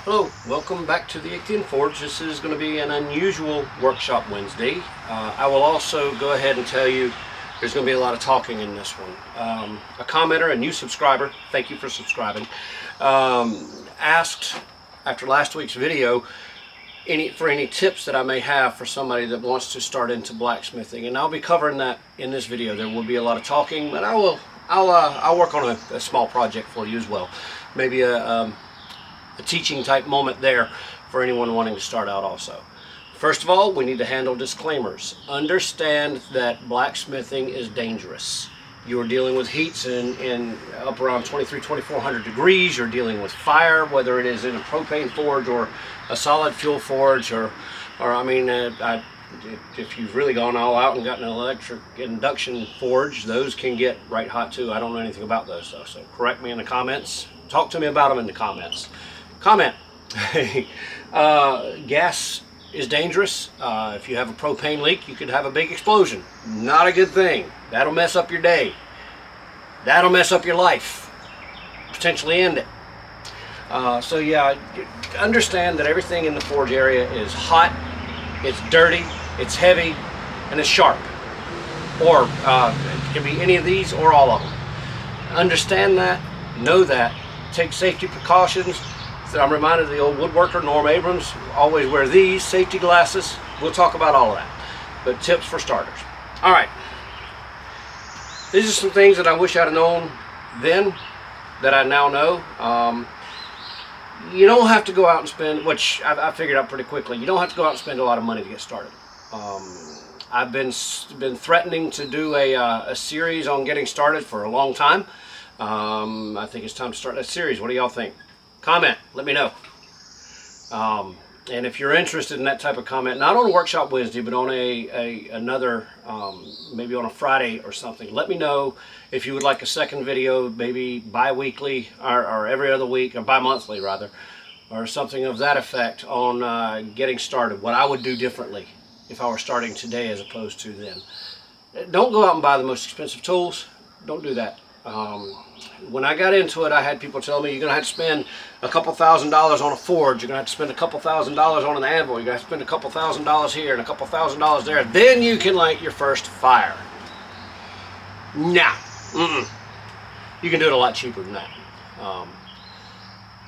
Hello, welcome back to the Ichthyon Forge. This is going to be an unusual workshop Wednesday. I will also go ahead and tell you there's going to be a lot of talking in this one. A commenter, a new subscriber, thank you for subscribing, asked after last week's video for any tips that I may have for somebody that wants to start into blacksmithing, and I'll be covering that in this video. There will be a lot of talking, but I'll work on a small project for you as well. Maybe a teaching type moment there for anyone wanting to start out also. First of all, we need to handle disclaimers. Understand that blacksmithing is dangerous. You're dealing with heats in up around 2400 degrees. You're dealing with fire, whether it is in a propane forge or a solid fuel forge, or I mean, if you've really gone all out and gotten an electric induction forge, those can get right hot too. I don't know anything about those though, so correct me in the comments. Talk to me about them in the comments. Comment. Gas is dangerous. If you have a propane leak, you could have a big explosion. Not a good thing. That'll mess up your day. That'll mess up your life. Potentially end it. So yeah, understand that everything in the forge area is hot, it's dirty, it's heavy, and it's sharp. Or it can be any of these or all of them. Understand that, know that, take safety precautions. I'm reminded of the old woodworker, Norm Abrams, always wear these safety glasses. We'll talk about all of that, but tips for starters. All right, these are some things that I wish I'd have known then that I now know. You don't have to go out and spend, which I figured out pretty quickly, you don't have to go out and spend a lot of money to get started. I've been threatening to do a series on getting started for a long time. I think it's time to start that series. What do y'all think? Comment, let me know. And if you're interested in that type of comment, not on Workshop Wednesday, but on another, maybe on a Friday or something, let me know if you would like a second video, maybe bi-weekly or every other week, or bi-monthly rather, or something of that effect on getting started, what I would do differently if I were starting today as opposed to then. Don't go out and buy the most expensive tools. Don't do that. When I got into it, I had people tell me you're going to have to spend a couple $1,000s on a forge, you're going to have to spend a couple $1,000s on an anvil, you're going to have to spend a couple $1,000s here and a couple $1,000s there, then you can light your first fire. Nah, you can do it a lot cheaper than that.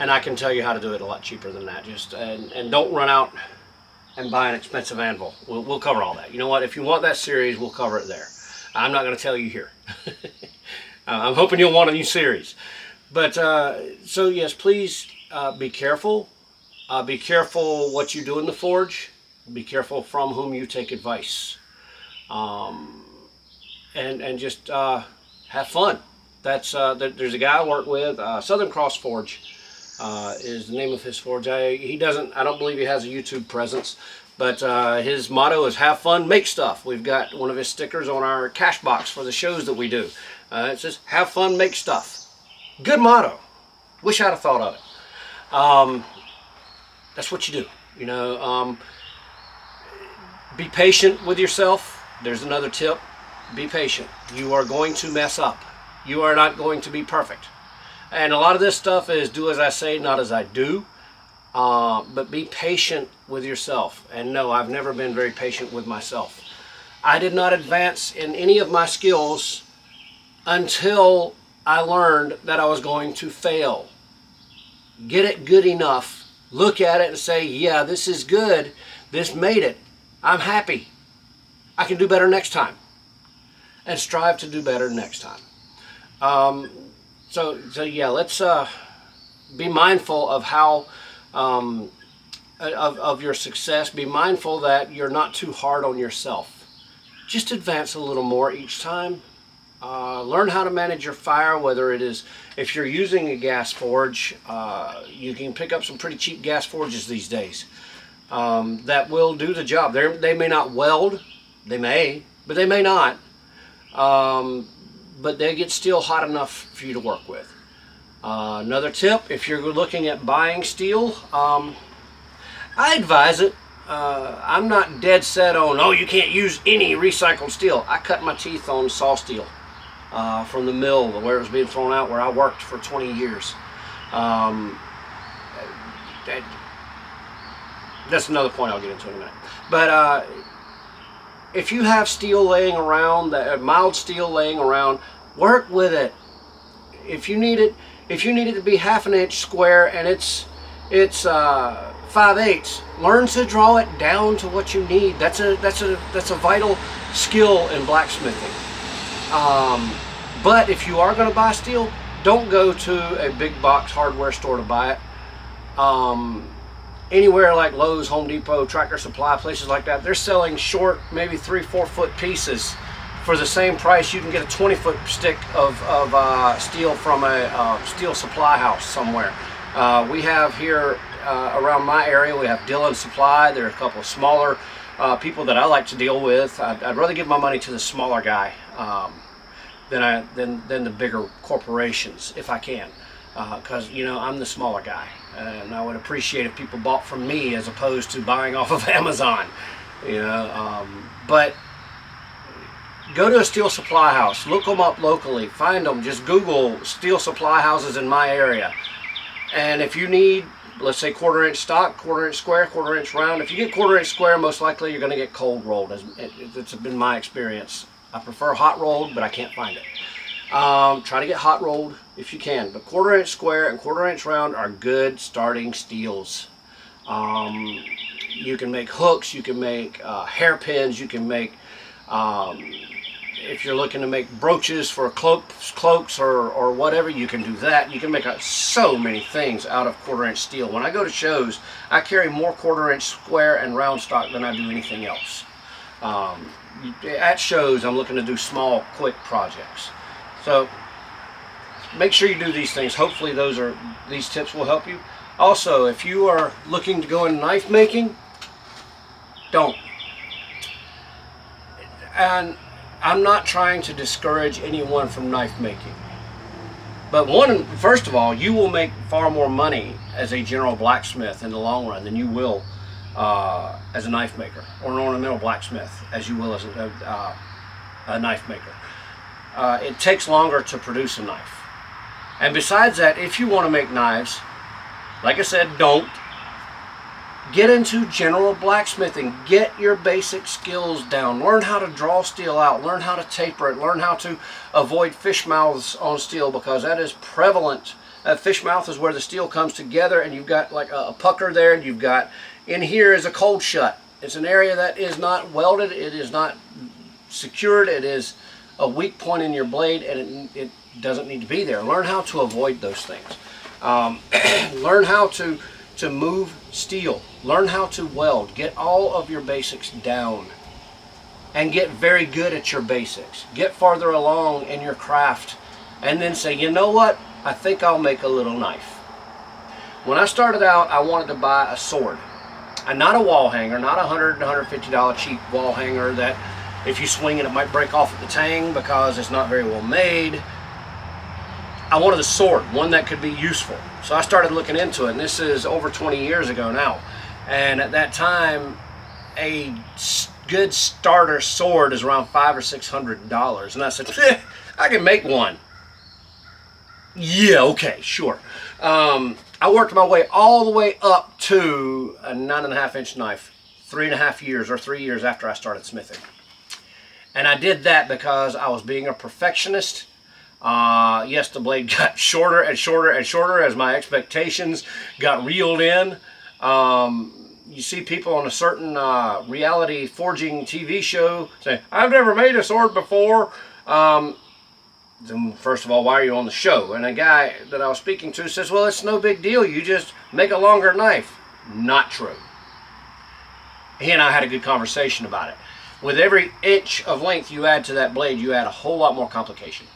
And I can tell you how to do it a lot cheaper than that. And don't run out and buy an expensive anvil. We'll cover all that. You know what? If you want that series, we'll cover it there. I'm not going to tell you here. I'm hoping you'll want a new series. But so yes, please be careful. Be careful what you do in the forge. Be careful from whom you take advice. And just have fun. That's there's a guy I work with, Southern Cross Forge is the name of his forge. I don't believe he has a YouTube presence, but his motto is have fun, make stuff. We've got one of his stickers on our cash box for the shows that we do. It says have fun, make stuff. Good motto. Wish I'd have thought of it. That's what you do. You know, be patient with yourself. There's another tip. Be patient. You are going to mess up. You are not going to be perfect. And a lot of this stuff is do as I say, not as I do. But be patient with yourself. And no, I've never been very patient with myself. I did not advance in any of my skills until I learned that I was going to fail. Get it good enough. Look at it and say, yeah, this is good. This made it. I'm happy. I can do better next time. And strive to do better next time. So yeah, let's be mindful of how of your success. Be mindful that you're not too hard on yourself. Just advance a little more each time. Learn how to manage your fire, whether it is, if you're using a gas forge, you can pick up some pretty cheap gas forges these days that will do the job. They may not weld, they may, but they may not. But they get still hot enough for you to work with. Another tip, if you're looking at buying steel, I advise it. I'm not dead set on, oh, you can't use any recycled steel. I cut my teeth on saw steel from the mill where it was being thrown out, where I worked for 20 years. that's another point I'll get into in a minute. But if you have steel laying around, mild steel laying around, work with it. If you need it to be 1/2 inch square and it's 5/8, learn to draw it down to what you need. That's a vital skill in blacksmithing. But if you are going to buy steel, don't go to a big box hardware store to buy it. Anywhere like Lowe's, Home Depot, Tractor Supply, places like that, they're selling short, maybe 3-4 foot pieces for the same price. You can get a 20-foot stick of steel from a steel supply house somewhere. We have here around my area, we have Dillon Supply. There are a couple of smaller people that I like to deal with. I'd rather give my money to the smaller guy than the bigger corporations if I can, because I'm the smaller guy, and I would appreciate if people bought from me as opposed to buying off of Amazon. But go to a steel supply house, look them up locally, find them, just Google steel supply houses in my area. And if you need, let's say 1/4 inch stock, 1/4 inch square, 1/4 inch round, if you get 1/4 inch square, most likely you're going to get cold rolled. It's been my experience. I prefer hot rolled, but I can't find it. Try to get hot rolled if you can, but 1/4 inch square and 1/4 inch round are good starting steels. You can make hooks, you can make hairpins, you can make, if you're looking to make brooches for cloaks or whatever, you can do that. You can make so many things out of 1/4 inch steel. When I go to shows, I carry more 1/4 inch square and round stock than I do anything else. At shows, I'm looking to do small, quick projects. So make sure you do these things. Hopefully these tips will help you. Also, if you are looking to go into knife making, don't. And I'm not trying to discourage anyone from knife making. But first of all, you will make far more money as a general blacksmith in the long run than you will as a knife maker, or an ornamental blacksmith as you will as a knife maker. It takes longer to produce a knife. And besides that, if you want to make knives, like I said, don't. Get into general blacksmithing. Get your basic skills down. Learn how to draw steel out. Learn how to taper it. Learn how to avoid fish mouths on steel, because that is prevalent. A fish mouth is where the steel comes together and you've got like a pucker there, and you've got in here is a cold shut. It's an area that is not welded. It is not secured. It is a weak point in your blade, and it doesn't need to be there. Learn how to avoid those things. Learn how to move steel. Learn how to weld. Get all of your basics down and get very good at your basics. Get farther along in your craft and then say, you know what, I think I'll make a little knife. When I started out, I wanted to buy a sword, and not a wall hanger, not a $100, $150 cheap wall hanger that if you swing it might break off at the tang because it's not very well made. I wanted a sword, one that could be useful. So I started looking into it, and this is over 20 years ago now. And at that time, a good starter sword is around $500 or $600. And I said, I can make one. Yeah, okay, sure. I worked my way all the way up to a 9.5 inch knife, 3.5 years or 3 years after I started smithing. And I did that because I was being a perfectionist. Yes, the blade got shorter and shorter and shorter as my expectations got reeled in. You see people on a certain reality forging TV show say, I've never made a sword before. Then first of all, why are you on the show? And a guy that I was speaking to says, well, it's no big deal. You just make a longer knife. Not true. He and I had a good conversation about it. With every inch of length you add to that blade, you add a whole lot more complication.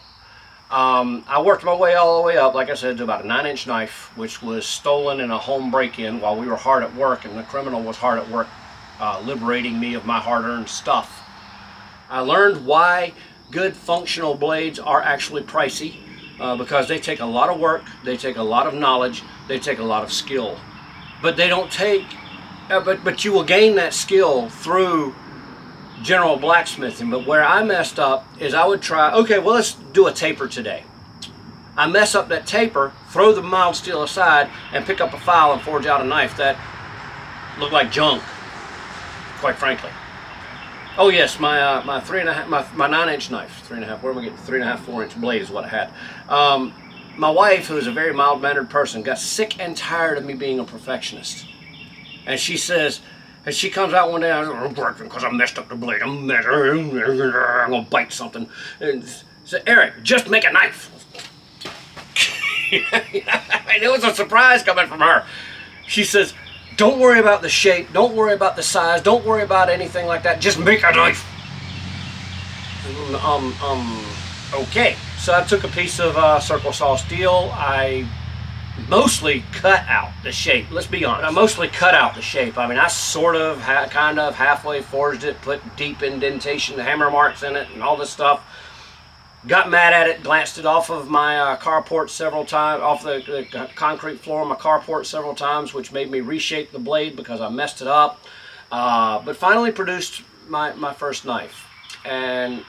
I worked my way all the way up, like I said, to about a 9-inch knife, which was stolen in a home break-in while we were hard at work, and the criminal was hard at work liberating me of my hard-earned stuff. I learned why good functional blades are actually pricey, because they take a lot of work, they take a lot of knowledge, they take a lot of skill. But they don't take, but you will gain that skill through general blacksmithing. But where I messed up is I would try, okay, well, let's do a taper today. I mess up that taper, throw the mild steel aside, and pick up a file and forge out a knife that looked like junk, quite frankly. Oh yes, my my 9-inch knife, 3.5. Where am I getting 3.5, 4-inch blade is what I had. My wife, who is a very mild-mannered person, got sick and tired of me being a perfectionist, and she says, and she comes out one day, I'm because I messed up the blade. I'm gonna bite something, and said, Eric, just make a knife. It was a surprise coming from her. She says, don't worry about the shape, don't worry about the size, don't worry about anything like that, just make a knife. Okay. So I took a piece of circle saw steel. I mostly cut out the shape, let's be honest. I mostly cut out the shape. I mean, I sort of, kind of, halfway forged it, put deep indentation, hammer marks in it, and all this stuff. Got mad at it, glanced it off of my carport several times, off the concrete floor of my carport several times, which made me reshape the blade because I messed it up. But finally produced my first knife. And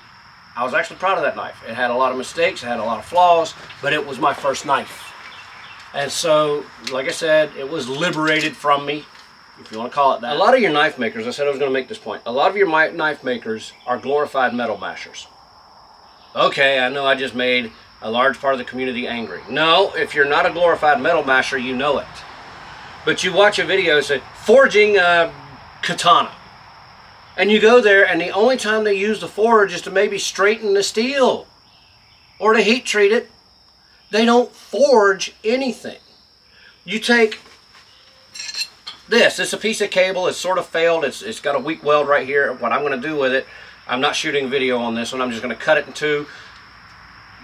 I was actually proud of that knife. It had a lot of mistakes, it had a lot of flaws, but it was my first knife. And so, like I said, it was liberated from me, if you want to call it that. A lot of your knife makers, I said I was going to make this point, a lot of your knife makers are glorified metal mashers. Okay, I know I just made a large part of the community angry. No, if you're not a glorified metal masher, you know it. But you watch a video that says, forging a katana. And you go there, and the only time they use the forge is to maybe straighten the steel or to heat treat it. They don't forge anything. You take this. It's a piece of cable. It's sort of failed. It's got a weak weld right here. What I'm going to do with it, I'm not shooting video on this one. I'm just going to cut it in two,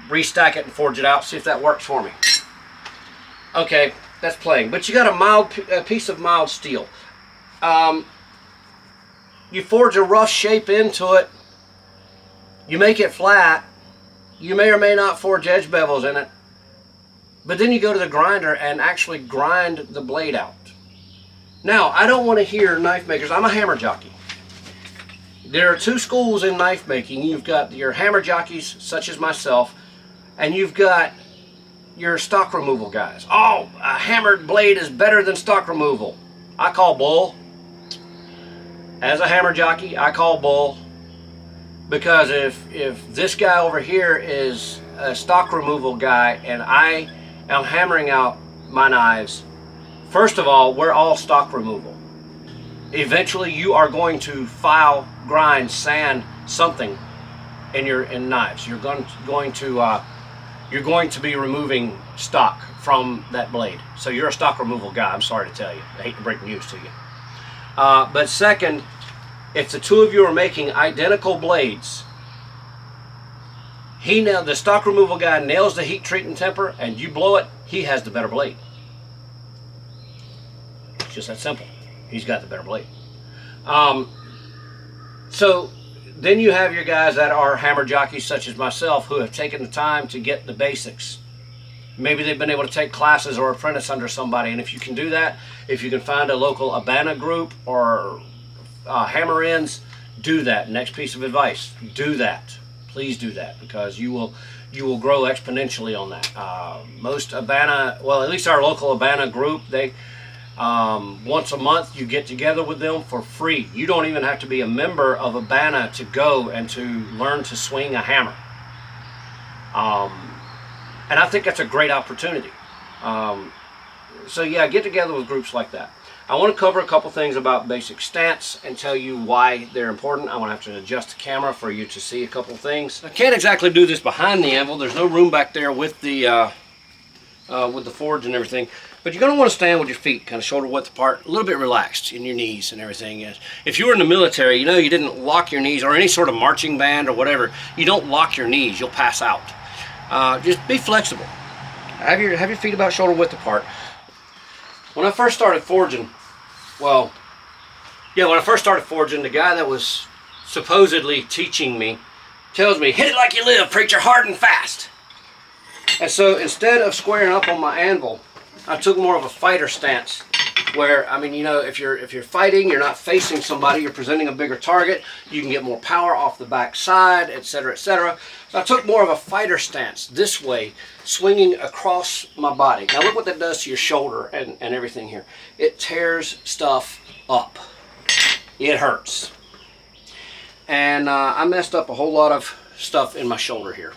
restack it, and forge it out. See if that works for me. Okay, that's playing. But you got a piece of mild steel. You forge a rough shape into it. You make it flat. You may or may not forge edge bevels in it. But then you go to the grinder and actually grind the blade out. Now, I don't want to hear knife makers. I'm a hammer jockey. There are two schools in knife making. You've got your hammer jockeys, such as myself, and you've got your stock removal guys. Oh, a hammered blade is better than stock removal. I call bull. As a hammer jockey, I call bull. Because if this guy over here is a stock removal guy and I am hammering out my knives, first of all, we're all stock removal. Eventually you are going to file, grind, sand something in knives. You're going to be removing stock from that blade. So you're a stock removal guy, I'm sorry to tell you. I hate to break news to you. But second, if the two of you are making identical blades, the stock removal guy nails the heat treatment temper and you blow it, he has the better blade. It's just that simple. He's got the better blade. So then you have your guys that are hammer jockeys such as myself who have taken the time to get the basics. Maybe they've been able to take classes or apprentice under somebody, and if you can do that, if you can find a local Abana group or hammer ins, do that. Next piece of advice, do that. Please do that, because you will grow exponentially on that. Most Abana, well, at least our local Abana group, they once a month you get together with them for free. You don't even have to be a member of Abana to go and to learn to swing a hammer. And I think that's a great opportunity. So yeah, get together with groups like that. I want to cover a couple things about basic stance and tell you why they're important. I'm going to have to adjust the camera for you to see a couple things. I can't exactly do this behind the anvil. There's no room back there with the forge and everything. But you're going to want to stand with your feet kind of shoulder width apart, a little bit relaxed in your knees and everything. If you were in the military, you know you didn't lock your knees, or any sort of marching band or whatever, you don't lock your knees, you'll pass out. Just be flexible. Have your feet about shoulder width apart. When I first started forging, the guy that was supposedly teaching me tells me, hit it like you live, preacher, hard and fast. And so instead of squaring up on my anvil, I took more of a fighter stance where, I mean, you know, if you're fighting, you're not facing somebody, you're presenting a bigger target, you can get more power off the back side, etc., etc. So I took more of a fighter stance this way, swinging across my body. Now look what that does to your shoulder and everything here. It tears stuff up. It hurts. And I messed up a whole lot of stuff in my shoulder here.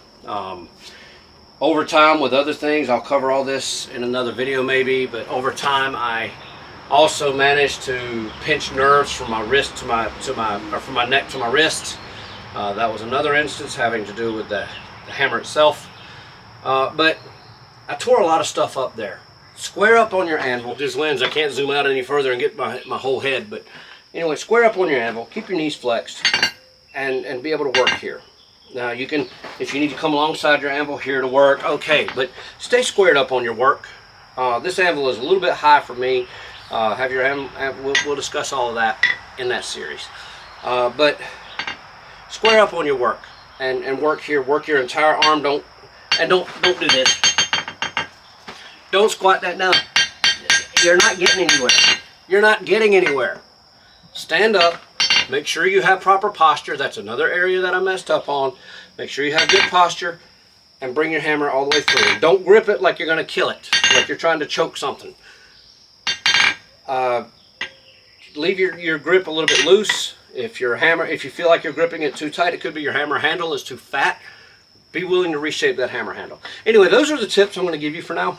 Over time with other things, I'll cover all this in another video maybe, but over time I also managed to pinch nerves from my wrist to from my neck to my wrist. That was another instance having to do with the hammer itself. But I tore a lot of stuff up there. Square up on your anvil. This lens, I can't zoom out any further and get my whole head, but anyway, square up on your anvil, keep your knees flexed, and be able to work here. Now you can, if you need to come alongside your anvil here to work, okay, but stay squared up on your work. This anvil is a little bit high for me. Have your we'll discuss all of that in that series. But square up on your work and work here. Work your entire arm. Don't do this. Don't squat that down. You're not getting anywhere. You're not getting anywhere. Stand up. Make sure you have proper posture. That's another area that I messed up on. Make sure you have good posture and bring your hammer all the way through. Don't grip it like you're going to kill it, like you're trying to choke something. Leave your grip a little bit loose. If you feel like you're gripping it too tight, it could be your hammer handle is too fat. Be willing to reshape that hammer handle. Anyway, those are the tips I'm going to give you for now.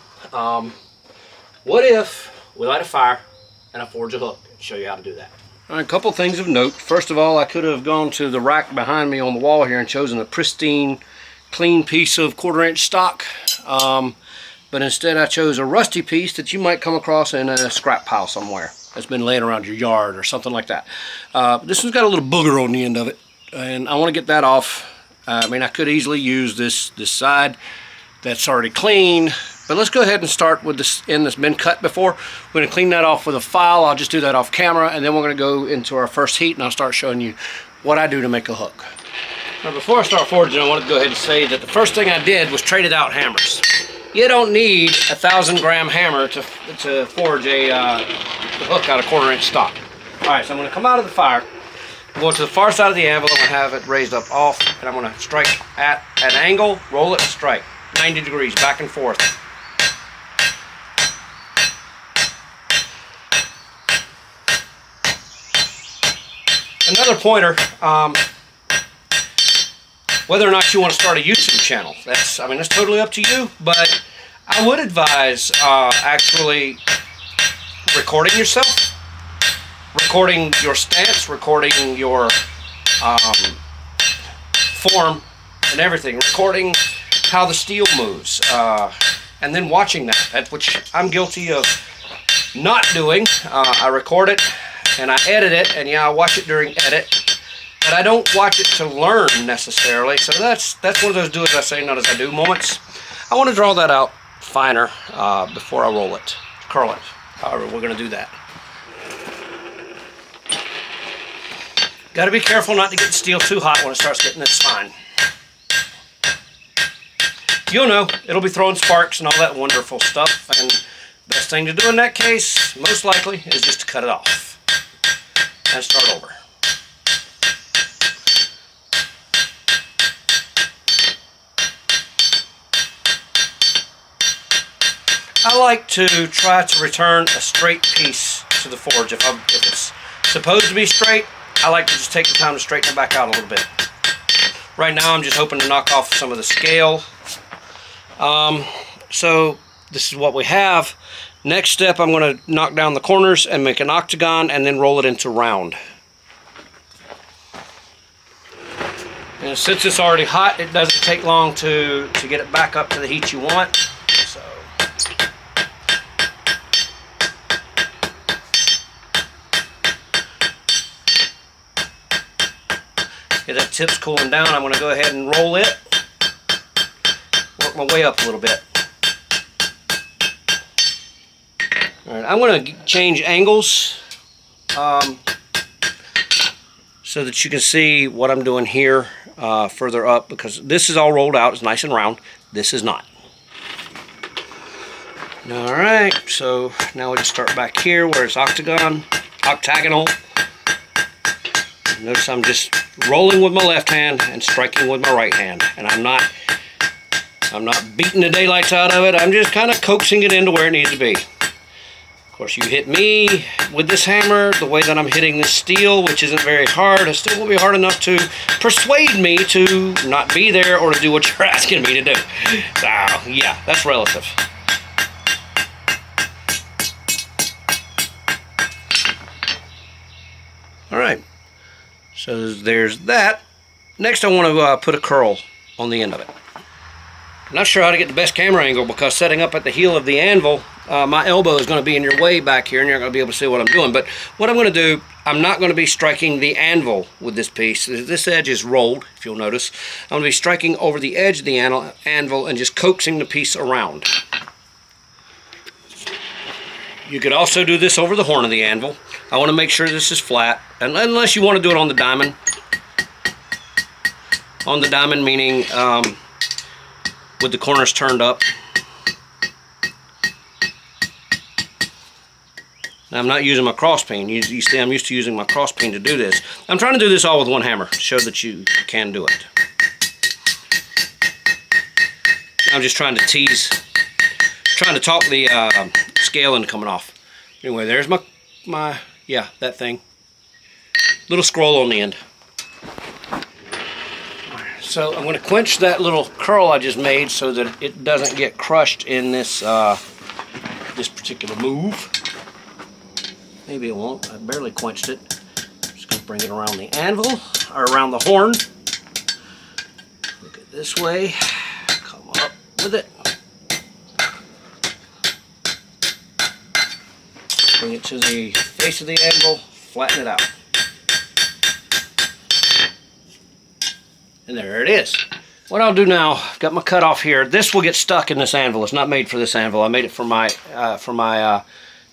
What if we light a fire and I forge a hook? I'll show you how to do that. All right, a couple things of note. First of all, I could have gone to the rack behind me on the wall here and chosen a pristine, clean piece of 1/4 inch stock. But instead I chose a rusty piece that you might come across in a scrap pile somewhere that's been laying around your yard or something like that. This one's got a little booger on the end of it, and I want to get that off. I mean, I could easily use this side that's already clean, but let's go ahead and start with this end that's been cut before. We're going to clean that off with a file. I'll just do that off camera, and then we're going to go into our first heat, and I'll start showing you what I do to make a hook. Now, before I start forging, I want to go ahead and say that the first thing I did was traded out hammers. You don't need a 1,000-gram hammer to forge a hook out of 1/4 inch stock. All right, so I'm going to come out of the fire, go to the far side of the anvil. I'm going to have it raised up off, and I'm going to strike at an angle, roll it, strike 90 degrees back and forth. Another pointer. Whether or not you want to start a YouTube channel, that's totally up to you, but I would advise actually recording yourself, recording your stance, recording your form and everything, recording how the steel moves, and then watching that, which I'm guilty of not doing. I record it and I edit it, and yeah, I watch it during edit. But I don't watch it to learn necessarily, so that's one of those do as I say, not as I do moments. I want to draw that out finer before I roll it, curl it. However, we're going to do that. Got to be careful not to get the steel too hot when it starts getting this fine. You'll know, it'll be throwing sparks and all that wonderful stuff, and the best thing to do in that case, most likely, is just to cut it off and start over. I like to try to return a straight piece to the forge. If it's supposed to be straight, I like to just take the time to straighten it back out a little bit. Right now I'm just hoping to knock off some of the scale. So this is what we have. Next step, I'm going to knock down the corners and make an octagon and then roll it into round. And since it's already hot, it doesn't take long to get it back up to the heat you want. So okay, that tip's cooling down. I'm going to go ahead and roll it. Work my way up a little bit. Alright, I'm going to change angles so that you can see what I'm doing here further up, because this is all rolled out. It's nice and round. This is not. All right, so now we just start back here where it's octagonal. Notice I'm just rolling with my left hand and striking with my right hand, and I'm not beating the daylights out of it. I'm just kind of coaxing it into where it needs to be. Of course, you hit me with this hammer the way that I'm hitting this steel, which isn't very hard. It still will be hard enough to persuade me to not be there or to do what you're asking me to do. So, yeah, that's relative. All right, so there's that. Next, I want to put a curl on the end of it. I'm not sure how to get the best camera angle because setting up at the heel of the anvil, my elbow is going to be in your way back here and you're not going to be able to see what I'm doing. But what I'm going to do, I'm not going to be striking the anvil with this piece. This edge is rolled, if you'll notice. I'm going to be striking over the edge of the anvil and just coaxing the piece around. You could also do this over the horn of the anvil. I want to make sure this is flat, and unless you want to do it on the diamond. On the diamond meaning with the corners turned up. Now, I'm not using my cross peen. You see, I'm used to using my cross peen to do this. I'm trying to do this all with one hammer to show that you can do it. I'm just trying to trying to talk the scaling coming off. Anyway, there's my yeah, that thing. Little scroll on the end. So I'm going to quench that little curl I just made so that it doesn't get crushed in this this particular move. Maybe it won't. I barely quenched it. I'm just going to bring it around the anvil, or around the horn. Look it this way. Come up with it. Bring it to the face of the anvil, flatten it out. And there it is. What I'll do now, I've got my cut off here. This will get stuck in this anvil. It's not made for this anvil. I made it for my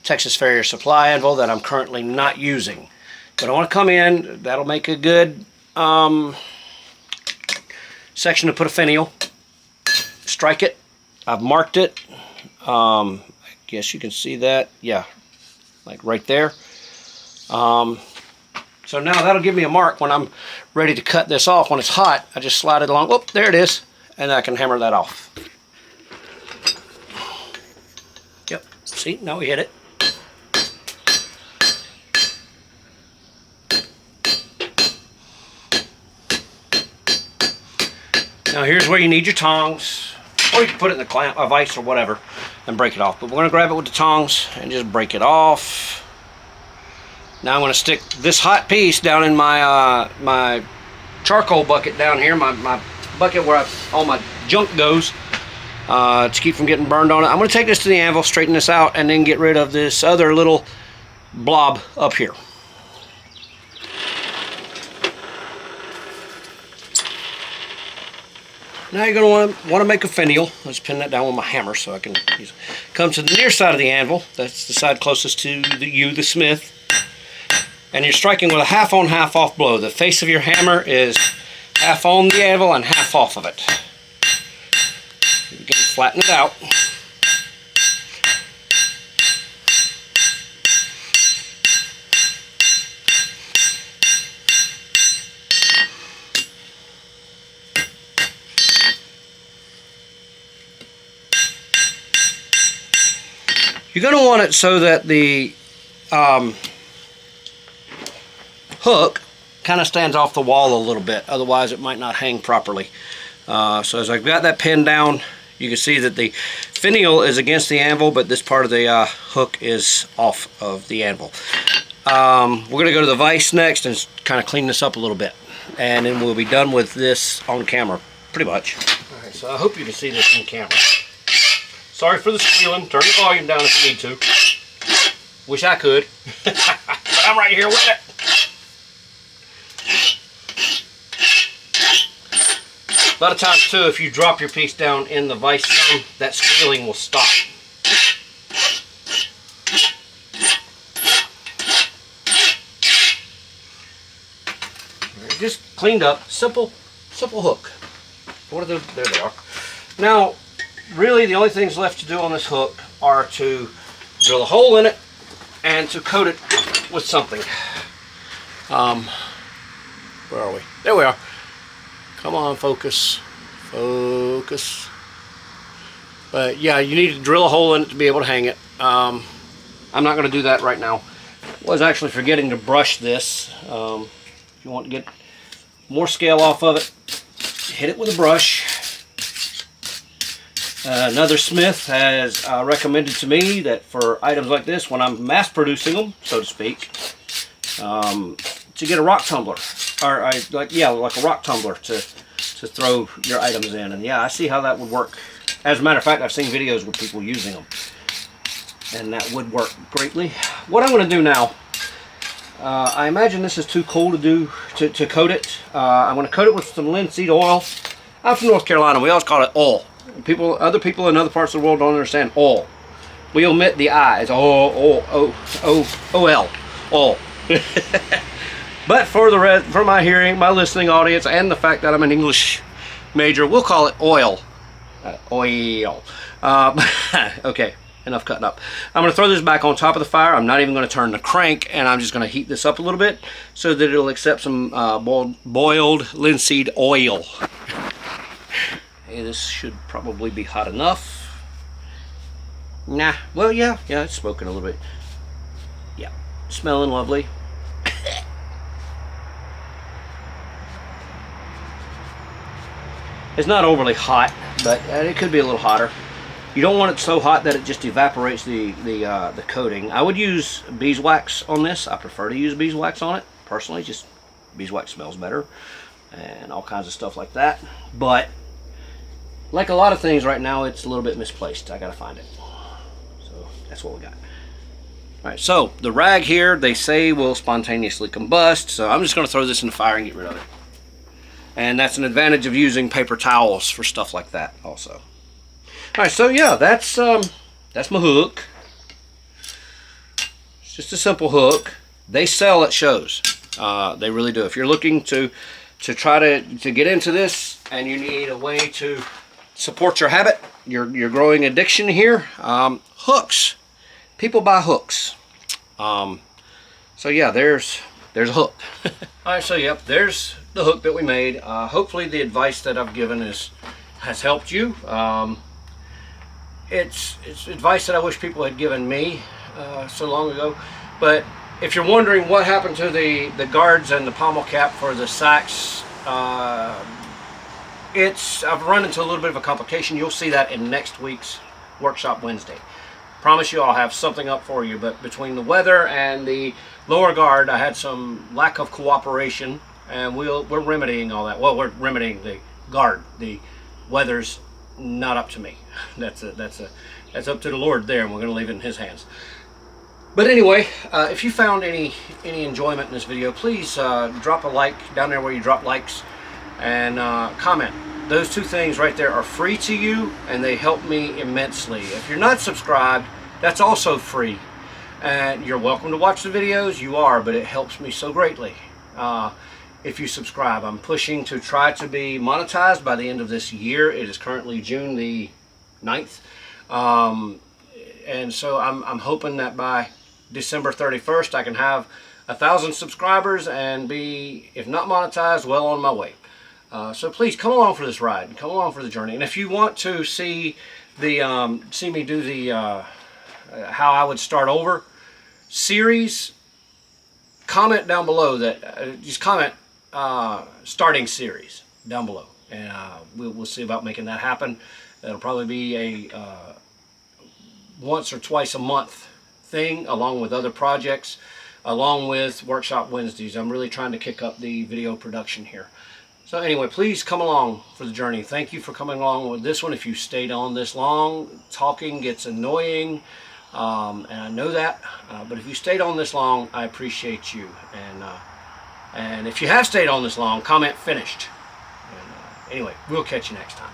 Texas Farrier Supply anvil that I'm currently not using. But I want to come in. That'll make a good section to put a finial. Strike it. I've marked it. I guess you can see that. Yeah. Like right there. So now that'll give me a mark when I'm ready to cut this off. When it's hot, I just slide it along. Whoop, there it is. And I can hammer that off. Yep, see, now we hit it. Now here's where you need your tongs. Or you can put it in the clamp, a vise or whatever, and break it off. But we're going to grab it with the tongs and just break it off. Now I'm going to stick this hot piece down in my my charcoal bucket down here, my bucket where all my junk goes, to keep from getting burned on it. I'm going to take this to the anvil, straighten this out, and then get rid of this other little blob up here. Now you're going to want to make a finial. Let's pin that down with my hammer so I can use it. Come to the near side of the anvil. That's the side closest to the smith. And you're striking with a half on, half off blow. The face of your hammer is half on the anvil and half off of it. You can flatten it out. You're going to want it so that the hook kind of stands off the wall a little bit, otherwise it might not hang properly. So as I've got that pinned down, you can see that the finial is against the anvil, but this part of the hook is off of the anvil. We're going to go to the vise next and kind of clean this up a little bit, and then we'll be done with this on camera, pretty much. Alright, so I hope you can see this on camera. Sorry for the squealing. Turn the volume down if you need to. Wish I could. But I'm right here with it. A lot of times too, if you drop your piece down in the vise some, that squealing will stop. Right, just cleaned up, simple hook. What are there they are. Now, really the only things left to do on this hook are to drill a hole in it and to coat it with something. Where are we? There we are. Come on, focus. Focus. But yeah, you need to drill a hole in it to be able to hang it. I'm not going to do that right now. I was actually forgetting to brush this. If you want to get more scale off of it, hit it with a brush. Another smith has recommended to me that for items like this, when I'm mass producing them, so to speak, to get a rock tumbler, or like a rock tumbler to throw your items in. And yeah, I see how that would work. As a matter of fact, I've seen videos with people using them, and that would work greatly. What I'm going to do now, I imagine this is too cool to coat it. I'm going to coat it with some linseed oil. I'm from North Carolina. We always call it oil. Other people in other parts of the world don't understand oil. We omit the I. It's O-L. Oil. But for my hearing, my listening audience, and the fact that I'm an English major, we'll call it oil. Oil. Okay, enough cutting up. I'm going to throw this back on top of the fire. I'm not even going to turn the crank, and I'm just going to heat this up a little bit so that it'll accept some boiled linseed oil. Hey, this should probably be hot enough. Nah, well, yeah, it's smoking a little bit. Yeah, smelling lovely. It's not overly hot, but it could be a little hotter. You don't want it so hot that it just evaporates the coating. I would use beeswax on this. I prefer to use beeswax on it, personally. Just beeswax smells better, and all kinds of stuff like that. But like a lot of things right now, it's a little bit misplaced. I gotta find it. So that's what we got. All right, so the rag here, they say will spontaneously combust, so I'm just gonna throw this in the fire and get rid of it. And that's an advantage of using paper towels for stuff like that also. All right, so yeah, that's my hook. It's just a simple hook. They sell at shows. They really do. If you're looking to try to get into this and you need a way to support your habit, your growing addiction here, hooks. People buy hooks. So yeah, there's a hook. All right, so yep, there's the hook that we made. Hopefully the advice that I've given has helped you. It's advice that I wish people had given me so long ago. But if you're wondering what happened to the guards and the pommel cap for the sacks, I've run into a little bit of a complication. You'll see that in next week's Workshop Wednesday. Promise you I'll have something up for you, but between the weather and the lower guard, I had some lack of cooperation, and we're remedying all that. Well, we're remedying the guard. The weather's not up to me. That's up to the Lord there, and we're going to leave it in His hands. But anyway, if you found any enjoyment in this video, please drop a like down there where you drop likes, and comment. Those two things right there are free to you, and they help me immensely. If you're not subscribed, that's also free. And you're welcome to watch the videos. You are, but it helps me so greatly if you subscribe. I'm pushing to try to be monetized by the end of this year. It is currently June the 9th. And so I'm hoping that by December 31st, I can have 1,000 subscribers and be, if not monetized, well on my way. So please come along for this ride. Come along for the journey. And if you want to see me do the how I would start over series, comment down below that. Just comment starting series down below, and we'll see about making that happen. That'll probably be a once or twice a month thing, along with other projects, along with Workshop Wednesdays. I'm really trying to kick up the video production here. So anyway, please come along for the journey. Thank you for coming along with this one. If you stayed on this long, talking gets annoying, and I know that. But if you stayed on this long, I appreciate you. And if you have stayed on this long, comment finished. And, anyway, we'll catch you next time.